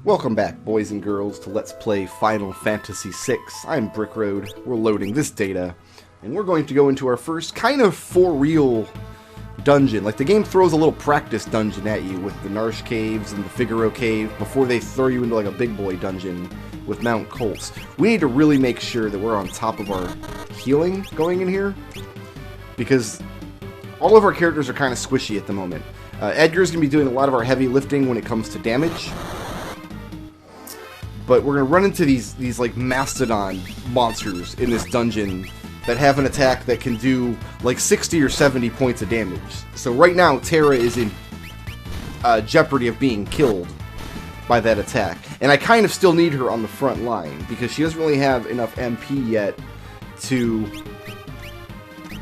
Welcome back, boys and girls, to Let's Play Final Fantasy VI. I'm Brickroad. We're loading this data, and we're going to go into our first kind of for-real dungeon. Like, the game throws a little practice dungeon at you with the Narsh Caves and the Figaro Cave before they throw you into, like, a big boy dungeon with Mount Kolts. We need to really make sure that we're on top of our healing going in here, because all of our characters are kind of squishy at the moment. Edgar's going to be doing a lot of our heavy lifting when it comes to damage. But we're going to run into these like mastodon monsters in this dungeon that have an attack that can do like 60 or 70 points of damage. So right now, Terra is in jeopardy of being killed by that attack. And I kind of still need her on the front line because she doesn't really have enough MP yet to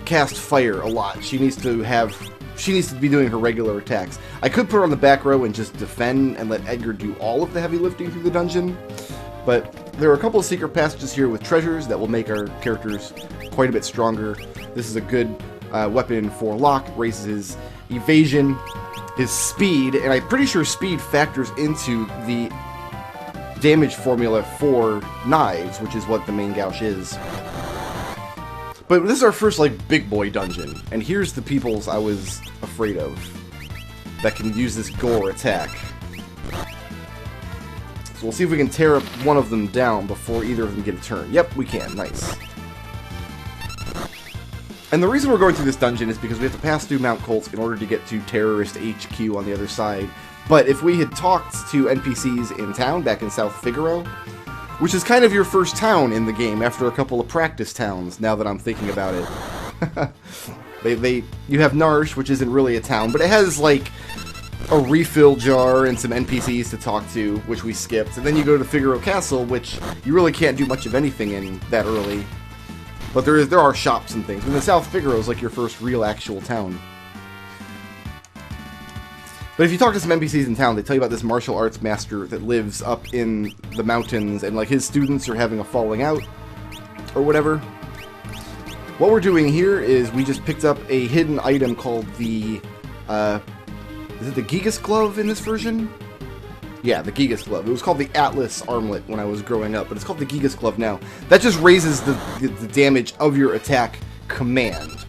cast fire a lot. She needs to be doing her regular attacks. I could put her on the back row and just defend and let Edgar do all of the heavy lifting through the dungeon, but there are a couple of secret passages here with treasures that will make our characters quite a bit stronger. This is a good weapon for Locke. It raises his evasion, his speed, and I'm pretty sure speed factors into the damage formula for knives, which is what the main gouge is. But this is our first, like, big boy dungeon, and here's the peoples I was afraid of that can use this gore attack. So we'll see if we can tear up one of them down before either of them get a turn. Yep, we can. Nice. And the reason we're going through this dungeon is because we have to pass through Mount Kolts in order to get to Terrorist HQ on the other side. But if we had talked to NPCs in town, back in South Figaro, which is kind of your first town in the game after a couple of practice towns, now that I'm thinking about it. You have Narsh, which isn't really a town, but it has, like, a refill jar and some NPCs to talk to, which we skipped. And then you go to Figaro Castle, which you really can't do much of anything in that early. But there are shops and things. And the South Figaro is like your first real actual town. But if you talk to some NPCs in town, they tell you about this martial arts master that lives up in the mountains, and like his students are having a falling out, or whatever. What we're doing here is we just picked up a hidden item called the, is it the Gigas Glove in this version? Yeah, the Gigas Glove. It was called the Atlas Armlet when I was growing up, but it's called the Gigas Glove now. That just raises the damage of your attack command,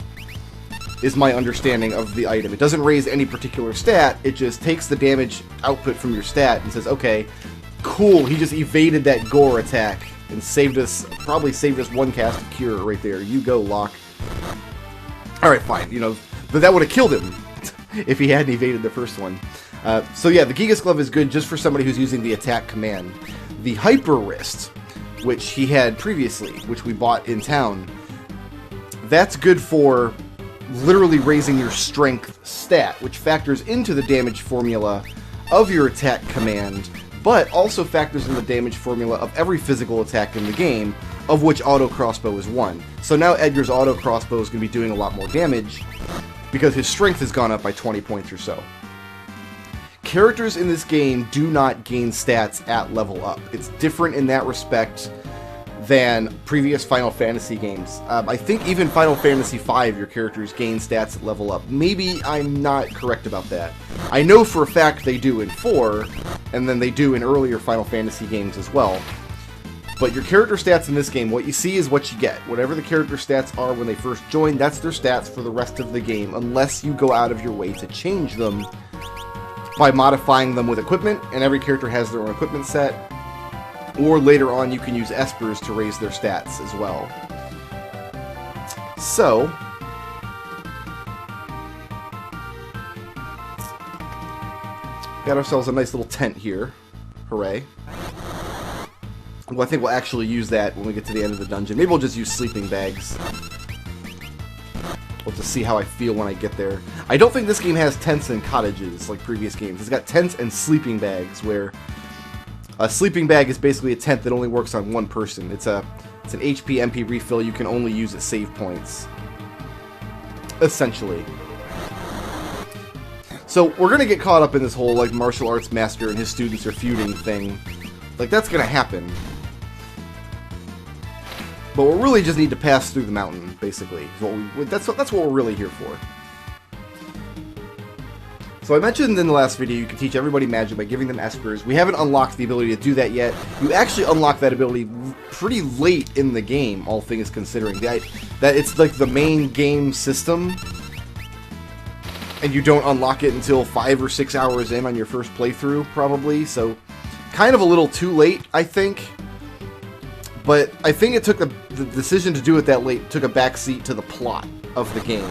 is my understanding of the item. It doesn't raise any particular stat, it just takes the damage output from your stat and says, okay, cool, he just evaded that gore attack and saved us, probably saved us one cast of cure right there. You go, Locke. Alright, fine, you know, but that would have killed him if he hadn't evaded the first one. So yeah, the Gigas Glove is good just for somebody who's using the attack command. The Hyper Wrist, which he had previously, which we bought in town, that's good for literally raising your strength stat, which factors into the damage formula of your attack command, but also factors in the damage formula of every physical attack in the game, of which auto crossbow is one. So now Edgar's auto crossbow is going to be doing a lot more damage because his strength has gone up by 20 points or so. Characters in this game do not gain stats at level up. It's different in that respect than previous Final Fantasy games. I think even Final Fantasy V, your characters gain stats at level up. Maybe I'm not correct about that. I know for a fact they do in 4, and then they do in earlier Final Fantasy games as well. But your character stats in this game, what you see is what you get. Whatever the character stats are when they first join, that's their stats for the rest of the game, unless you go out of your way to change them by modifying them with equipment, and every character has their own equipment set. Or later on, you can use espers to raise their stats as well. So, got ourselves a nice little tent here. Hooray. Well, I think we'll actually use that when we get to the end of the dungeon. Maybe we'll just use sleeping bags. We'll just see how I feel when I get there. I don't think this game has tents and cottages like previous games. It's got tents and sleeping bags, where a sleeping bag is basically a tent that only works on one person. It's an HP MP refill you can only use at save points, essentially. So we're gonna get caught up in this whole like martial arts master and his students are feuding thing. Like, that's gonna happen. But we really just need to pass through the mountain, basically. That's what we're really here for. So I mentioned in the last video you can teach everybody magic by giving them espers. We haven't unlocked the ability to do that yet. You actually unlock that ability pretty late in the game, all things considering. That it's like the main game system, and you don't unlock it until 5 or 6 hours in on your first playthrough, probably. So kind of a little too late, I think. But I think it took the decision to do it that late took a backseat to the plot of the game.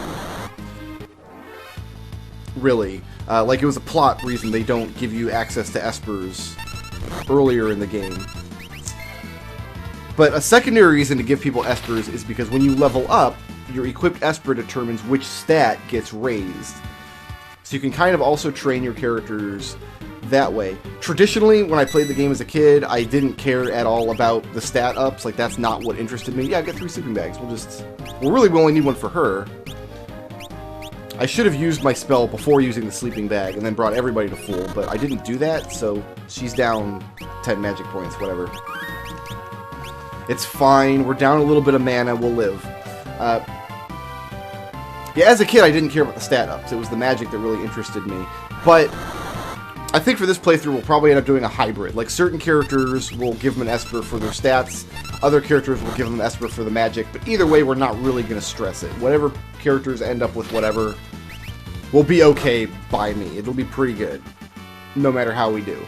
Really. Like, it was a plot reason they don't give you access to espers earlier in the game. But a secondary reason to give people espers is because when you level up, your equipped esper determines which stat gets raised. So you can kind of also train your characters that way. Traditionally, when I played the game as a kid, I didn't care at all about the stat ups. Like, that's not what interested me. Yeah, get 3 sleeping bags. We'll really only need one for her. I should have used my spell before using the sleeping bag and then brought everybody to full, but I didn't do that, so she's down 10 magic points, whatever. It's fine. We're down a little bit of mana. We'll live. Yeah, as a kid, I didn't care about the stat ups. It was the magic that really interested me. But I think for this playthrough, we'll probably end up doing a hybrid. Like, certain characters will give them an esper for their stats. Other characters will give them an esper for the magic. But either way, we're not really going to stress it. Whatever characters end up with whatever will be okay by me. It'll be pretty good, no matter how we do.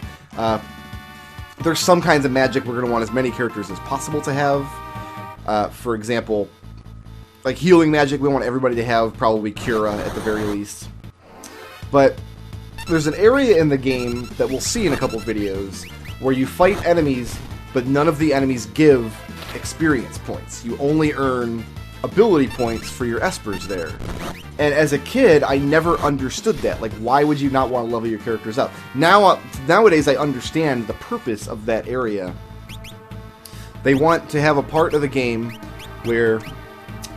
There's some kinds of magic we're going to want as many characters as possible to have. For example, like healing magic, we want everybody to have probably Cura at the very least. But there's an area in the game that we'll see in a couple videos where you fight enemies, but none of the enemies give experience points. You only earn ability points for your espers there. And as a kid, I never understood that. Like, why would you not want to level your characters up? Nowadays, I understand the purpose of that area. They want to have a part of the game where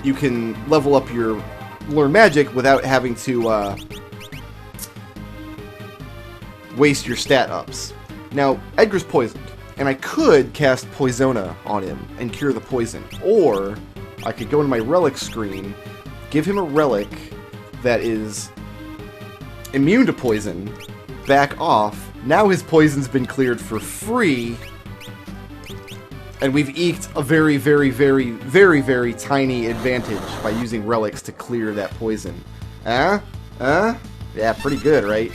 you can level up your learn magic without having to waste your stat ups. Now, Edgar's poisoned, and I could cast Poisona on him and cure the poison, or I could go into my relic screen, give him a relic that is immune to poison, back off. Now his poison's been cleared for free, and we've eked a very, very, very, very, very tiny advantage by using relics to clear that poison. Yeah, pretty good, right?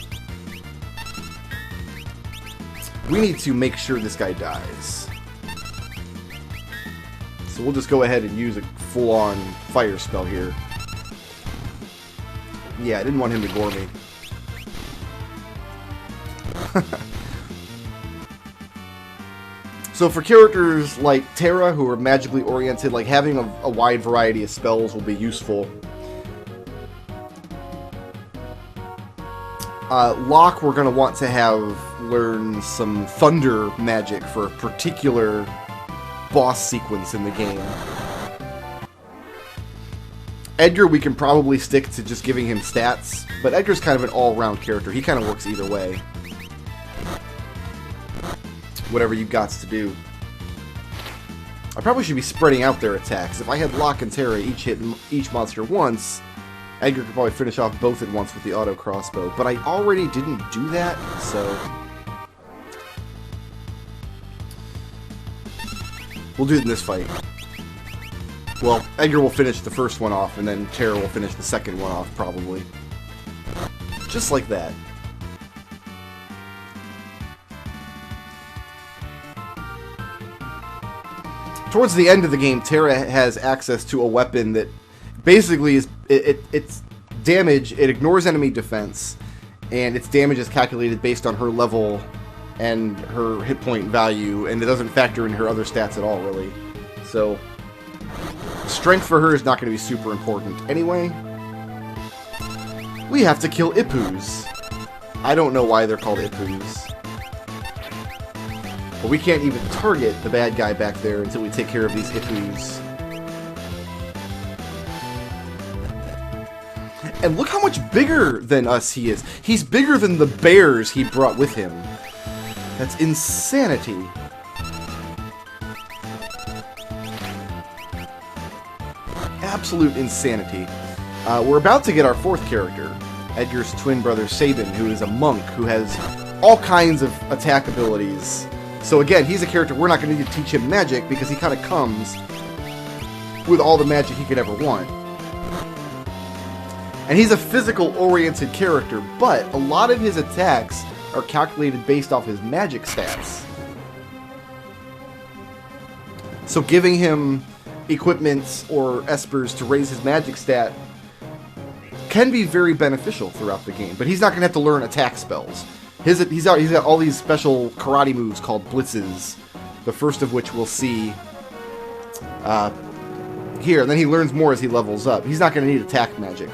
We need to make sure this guy dies. So we'll just go ahead and use a full-on fire spell here. Yeah, I didn't want him to gore me. So for characters like Terra, who are magically oriented, like having a wide variety of spells will be useful. Locke, we're going to want to have learn some thunder magic for a particular boss sequence in the game. Edgar, we can probably stick to just giving him stats, but Edgar's kind of an all-round character. He kind of works either way. Whatever you got to do. I probably should be spreading out their attacks. If I had Locke and Terra each hit each monster once, Edgar could probably finish off both at once with the auto crossbow, but I already didn't do that, so we'll do it in this fight. Well, Edgar will finish the first one off, and then Terra will finish the second one off, probably. Just like that. Towards the end of the game, Terra has access to a weapon that basically is its damage. It ignores enemy defense, and its damage is calculated based on her level and her hit point value, and it doesn't factor in her other stats at all, really. So strength for her is not going to be super important. Anyway, we have to kill Ipus. I don't know why they're called Ipus. But we can't even target the bad guy back there until we take care of these Ipus. And look how much bigger than us he is. He's bigger than the bears he brought with him. That's insanity. Absolute insanity. We're about to get our fourth character. Edgar's twin brother Sabin, who is a monk who has all kinds of attack abilities. So again, he's a character we're not going to need to teach him magic because he kind of comes with all the magic he could ever want. And he's a physical-oriented character, but a lot of his attacks are calculated based off his magic stats. So giving him equipments or espers to raise his magic stat can be very beneficial throughout the game, but he's not going to have to learn attack spells. He's got all these special karate moves called blitzes, the first of which we'll see here, and then he learns more as he levels up. He's not going to need attack magic.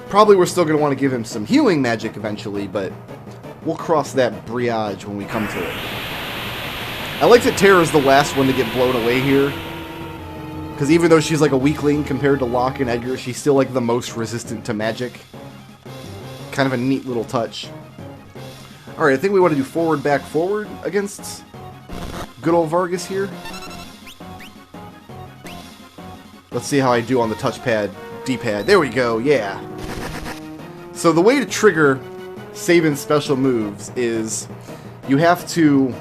Probably we're still going to want to give him some healing magic eventually, but we'll cross that bridge when we come to it. I like that Terra's the last one to get blown away here, because even though she's like a weakling compared to Locke and Edgar, she's still like the most resistant to magic. Kind of a neat little touch. Alright, I think we want to do forward, back, forward against good old Vargas here. Let's see how I do on the touchpad, D-pad. There we go, yeah. So the way to trigger Sabin's special moves is you have to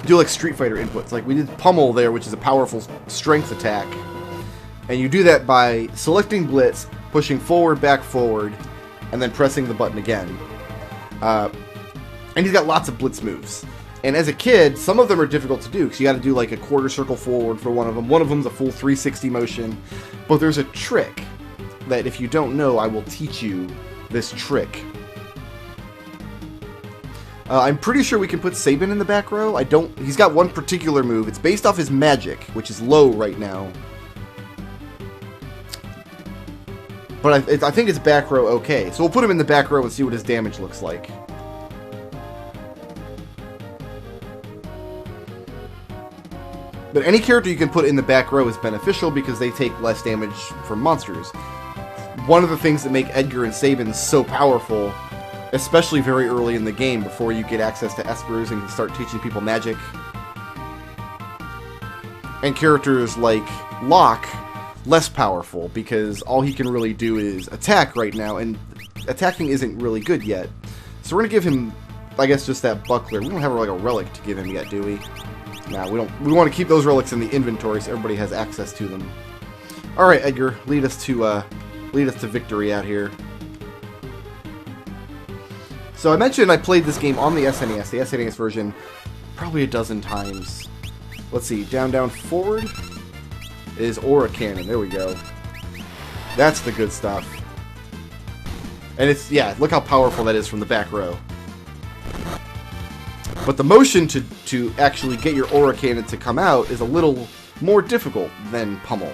do like Street Fighter inputs. Like we did Pummel there, which is a powerful strength attack. And you do that by selecting Blitz, pushing forward, back, forward, and then pressing the button again. And he's got lots of Blitz moves. And as a kid, some of them are difficult to do, because you got to do like a quarter circle forward for one of them. One of them's a full 360 motion. But there's a trick that if you don't know, I will teach you this trick. I'm pretty sure we can put Sabin in the back row. He's got one particular move. It's based off his magic, which is low right now. But I think it's back row okay. So we'll put him in the back row and see what his damage looks like. But any character you can put in the back row is beneficial because they take less damage from monsters. One of the things that make Edgar and Sabin so powerful, especially very early in the game before you get access to espers and can start teaching people magic. And characters like Locke, less powerful because all he can really do is attack right now, and attacking isn't really good yet. So we're going to give him, I guess, just that buckler. We don't have like a relic to give him yet, do we? Nah, we don't. We want to keep those relics in the inventory so everybody has access to them. Alright, Edgar, lead us to victory out here. So I mentioned I played this game on the SNES, the SNES version, probably a dozen times. Let's see, down, down, forward is Aura Cannon. There we go. That's the good stuff. And it's, yeah, look how powerful that is from the back row. But the motion to actually get your Aura Cannon to come out is a little more difficult than Pummel,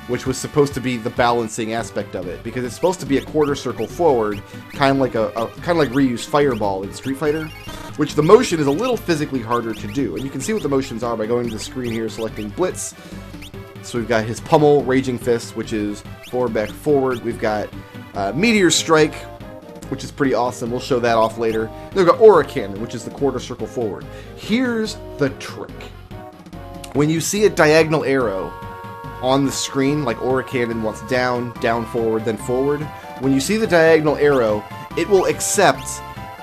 which was supposed to be the balancing aspect of it, because it's supposed to be a quarter circle forward, kind of like reuse Fireball in Street Fighter, which the motion is a little physically harder to do. And you can see what the motions are by going to the screen here, selecting Blitz. So we've got his Pummel, Raging Fist, which is forward, back, forward. We've got Meteor Strike, which is pretty awesome. We'll show that off later. Then we've got Aura Cannon, which is the quarter circle forward. Here's the trick. When you see a diagonal arrow on the screen, like Aura Cannon wants down, down, forward, then forward, when you see the diagonal arrow, it will accept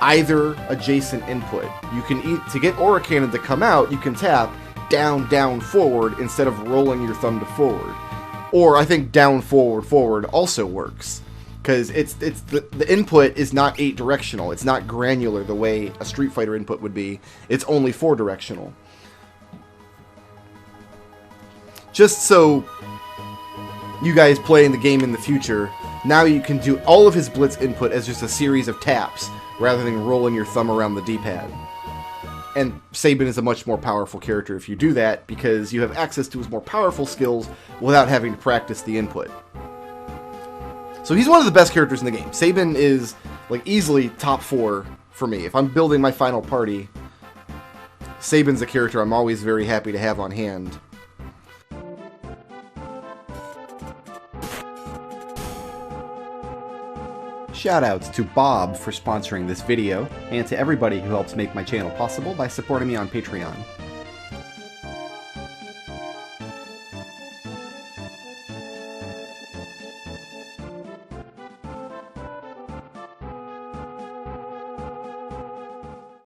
either adjacent input. You can to get Aura Cannon to come out, you can tap down, down, forward instead of rolling your thumb to forward. Or I think down, forward, forward also works. Because the input is not 8-directional. It's not granular the way a Street Fighter input would be. It's only 4-directional. Just so you guys playing the game in the future, now you can do all of his Blitz input as just a series of taps, rather than rolling your thumb around the D-pad. And Sabin is a much more powerful character if you do that, because you have access to his more powerful skills without having to practice the input. So he's one of the best characters in the game. Sabin is, like, easily top 4 for me. If I'm building my final party, Sabin's a character I'm always very happy to have on hand. Shoutouts to Bob for sponsoring this video, and to everybody who helps make my channel possible by supporting me on Patreon.